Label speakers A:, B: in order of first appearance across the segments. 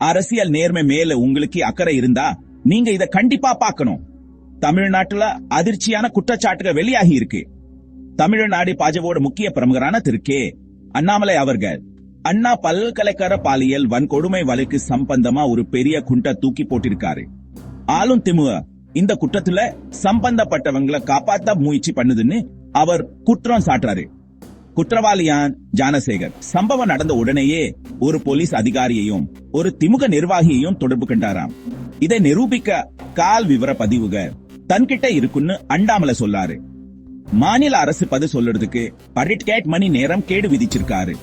A: அரசியல் நேர்மை மேல உங்களுக்கு அக்கறை இருந்தா நீங்க இத கண்டிப்பா பார்க்கணும். தமிழ்நாட்டுல அதிர்ச்சியான குற்றச்சாட்டுகள் வெளியாகி இருக்கு. தமிழ்நாடு பாஜகவோட முக்கிய பிரமுகரான திரு கே. அண்ணாமலை அவர்கள் அண்ணா பல்கலைக்கழக பாலியல் வன்கொடுமை வழக்கு சம்பந்தமா ஒரு பெரிய குண்டை தூக்கி போட்டிருக்காரு. ஆளும் திமுக இந்த குற்றத்துல சம்பந்தப்பட்டவங்களை காப்பாத்த முயற்சி பண்ணுதுன்னு அவர் குற்றம் சாட்டுறாரு. குற்றவாளியான் ஜானசேகர் சம்பவம் நடந்த உடனேயே ஒரு போலீஸ் அதிகாரியையும் ஒரு திமுக நிர்வாகியையும் தொடர்பு கொண்டாராம். இதை நிரூபிக்க கால் விவர பதிவுகள் தன்கிட்ட இருக்குன்னு அண்ணாமலை சொல்லாரு. மாநில அரசு பதில் சொல்றதுக்கு 18 மணி நேரம் கேடு விதிச்சிருக்காரு.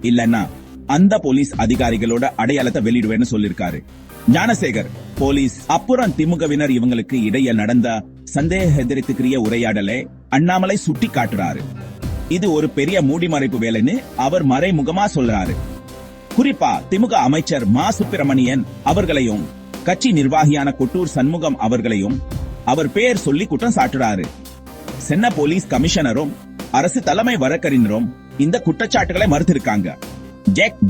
A: இல்லன்னா அந்த போலீஸ் அதிகாரிகளோட அடையாளத்தை வெளியிடுவேன்னு சொல்லிருக்காரு. ஞானசேகர் போலீஸ் அப்புறம் திமுகவினர் இவங்களுக்கு இடையே நடந்த சந்தேகத்திற்குரிய உரையாடலை அண்ணாமலை சுட்டி காட்டுறாரு. இது ஒரு பெரிய மூடிமறைப்பு வேலைன்னு அவர் மறைமுகமா சொல்றாரு. குறிப்பா திமுக அமைச்சர் மா சுப்பிரமணியன் அவர்களையும் கட்சி நிர்வாகியான கொட்டூர் சண்முகம் அவர்களையும் அவர் பெயர் சொல்லி குற்றம் சாட்டுறாரு. சென்னை போலீஸ் கமிஷனரும் அரசு தலைமை வழக்கறிஞரும் இந்த குற்றச்சாட்டுகளை மறுத்திருக்காங்க.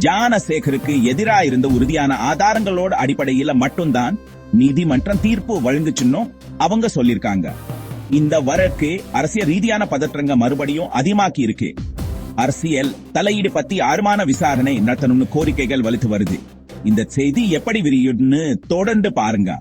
A: ஜானசேகருக்கு எதிராக இருந்த உறுதியான ஆதாரங்களோட அடிப்படையில மட்டும்தான் நீதிமன்றம் தீர்ப்பு வழங்குச்சுன்னு அவங்க சொல்லிருக்காங்க. இந்த வழக்கு அரசியல் ரீதியான பதற்றங்க மறுபடியும் அதிகமாக்கி இருக்கு. அரசியல் தலையீடு பத்தி ஆழமான விசாரணை நடத்தணும்னு கோரிக்கைகள் வலுத்து வருது. இந்த செய்தி எப்படி விரியும்னு தொடர்ந்து பாருங்க.